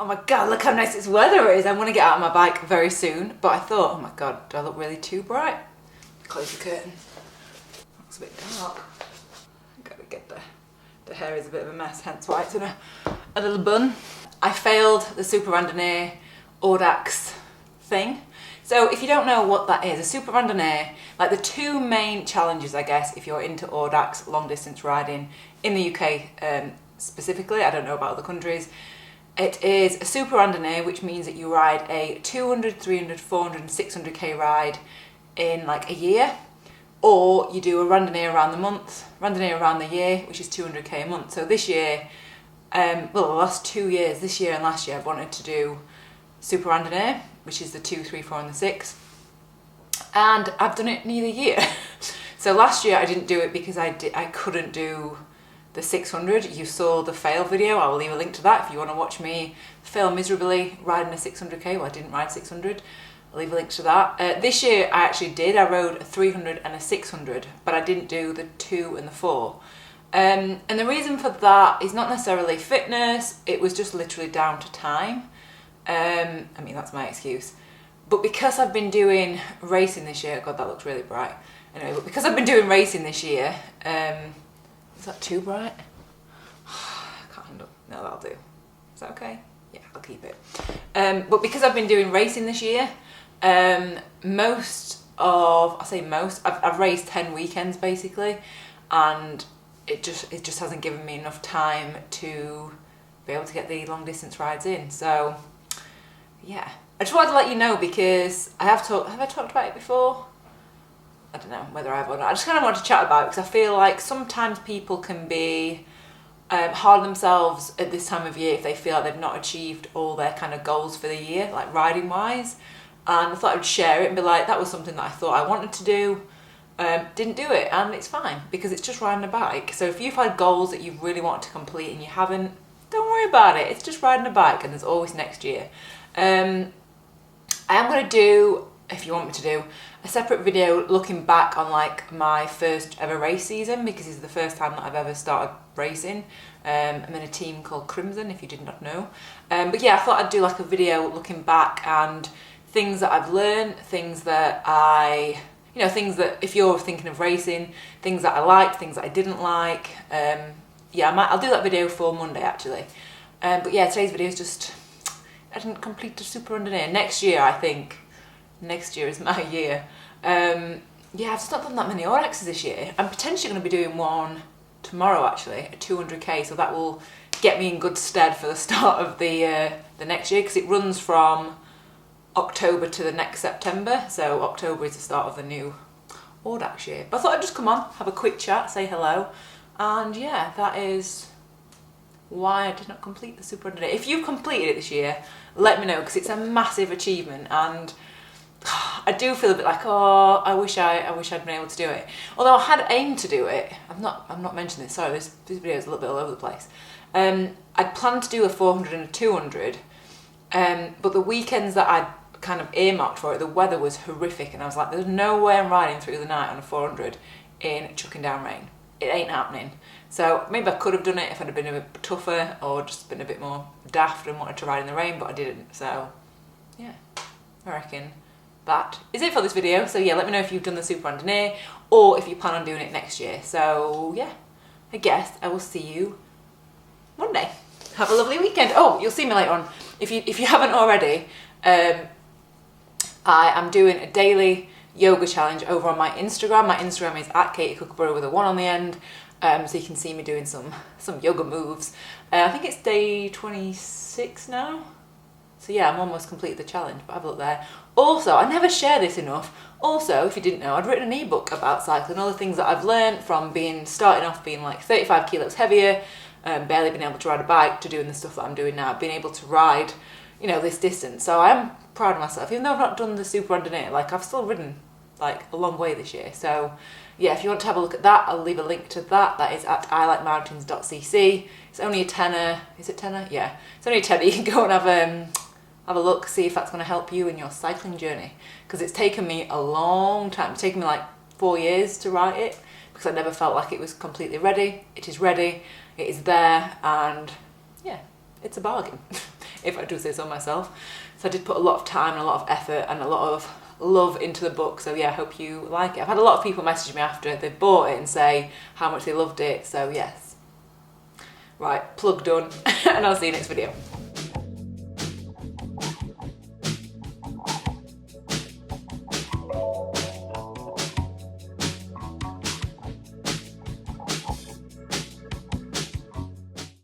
Oh my god, look how nice this weather is. I want to get out on my bike very soon. But I thought, oh my god, do I look really too bright? Close the curtain. Looks a bit dark. Gotta get the hair is a bit of a mess, hence why it's in a little bun. I failed the Super Randonneur Audax thing. So if you don't know what that is, a Super Randonneur, like the two main challenges, I guess, if you're into Audax long distance riding in the UK specifically, I don't know about other countries, it is a Super Randonneur, which means that you ride a 200, 300, 400 and 600k ride in like a year, or you do a Randonneur around the month, Randonneur around the year, which is 200k a month. So this year, well, the last 2 years, this year and last year, I've wanted to do Super Randonneur, which is the 2, 3, 4 and the 6, and I've done it nearly a year. So last year I didn't do it because I couldn't do the 600. You saw the fail video. I will leave a link to that if you want to watch me fail miserably riding a 600k. Well, I didn't ride 600. I'll leave a link to that. This year I actually did. I rode a 300 and a 600, but I didn't do the 2 and the 4. And the reason for that is not necessarily fitness. It was just literally down to time. I mean, that's my excuse. But because I've been doing racing this year, God, that looks really bright. Anyway, but because I've been doing racing this year, is that too bright? I can't handle. No, that'll do. Is that okay? Yeah, I'll keep it. But because I've been doing racing this year, I've raced 10 weekends basically, and it just hasn't given me enough time to be able to get the long distance rides in. So yeah, I just wanted to let you know because have I talked about it before? I don't know whether I have or not. I just kind of want to chat about it because I feel like sometimes people can be hard on themselves at this time of year if they feel like they've not achieved all their kind of goals for the year, like riding wise. And I thought I would share it and be like, that was something that I thought I wanted to do, didn't do it, and it's fine because it's just riding a bike. So if you've had goals that you've really wanted to complete and you haven't, don't worry about it. It's just riding a bike, and there's always next year. I am going to do, if you want me to do, a separate video looking back on like my first ever race season, because this is the first time that I've ever started racing. I'm in a team called Crimson, if you did not know. But yeah, I thought I'd do like a video looking back and things that I've learned, things that things that if you're thinking of racing, things that I liked, things that I didn't like. Yeah, I'll do that video for Monday actually. But yeah, today's video is just, I didn't complete the Super Randonneur. Next year, I think. Next year is my year. Yeah, I've just not done that many Audaxes this year. I'm potentially going to be doing one tomorrow actually, a 200k, so that will get me in good stead for the start of the next year, because it runs from October to the next September, so October is the start of the new Audax year. But I thought I'd just come on, have a quick chat, say hello, and yeah, that is why I did not complete the Super Randonneur. If you've completed it this year, let me know, because it's a massive achievement, and I do feel a bit like, oh, I wish I'd been able to do it. Although I had aimed to do it. I'm not mentioning this, sorry, this video is a little bit all over the place. I'd planned to do a 400 and a 200, but the weekends that I'd kind of earmarked for it, the weather was horrific, and I was like, there's no way I'm riding through the night on a 400 in chucking down rain. It ain't happening. So maybe I could have done it if I'd been a bit tougher or just been a bit more daft and wanted to ride in the rain, but I didn't. So yeah, I reckon that is it for this video. So yeah, let me know if you've done the Super Randonneur or if you plan on doing it next year. So yeah, I guess I will see you Monday. Have a lovely weekend. Oh, you'll see me later on. If you haven't already, I am doing a daily yoga challenge over on my Instagram. My Instagram is @KatieKookaburra with a 1 on the end. So you can see me doing some yoga moves. I think it's day 26 now. So yeah, I'm almost completed the challenge, but have a look there. Also, I never share this enough. Also, if you didn't know, I'd written an ebook about cycling, all the things that I've learned from starting off being like 35 kilos heavier, barely being able to ride a bike, to doing the stuff that I'm doing now, being able to ride, this distance. So I am proud of myself, even though I've not done the Super Randonneur, like I've still ridden like a long way this year. So yeah, if you want to have a look at that, I'll leave a link to that. That is at ilikemountains.cc. It's only a tenner. Is it tenner? Yeah, it's only a tenner. You can go and have a look, see if that's going to help you in your cycling journey, because it's taken me a long time. It's taken me like 4 years to write it, because I never felt like it was completely ready. It is ready, it is there, and yeah, it's a bargain. if I do say so myself. So I did put a lot of time and a lot of effort and a lot of love into the book. So yeah, I hope you like it. I've had a lot of people message me after they've bought it and say how much they loved it. So yes. Right, plug done, and I'll see you next video.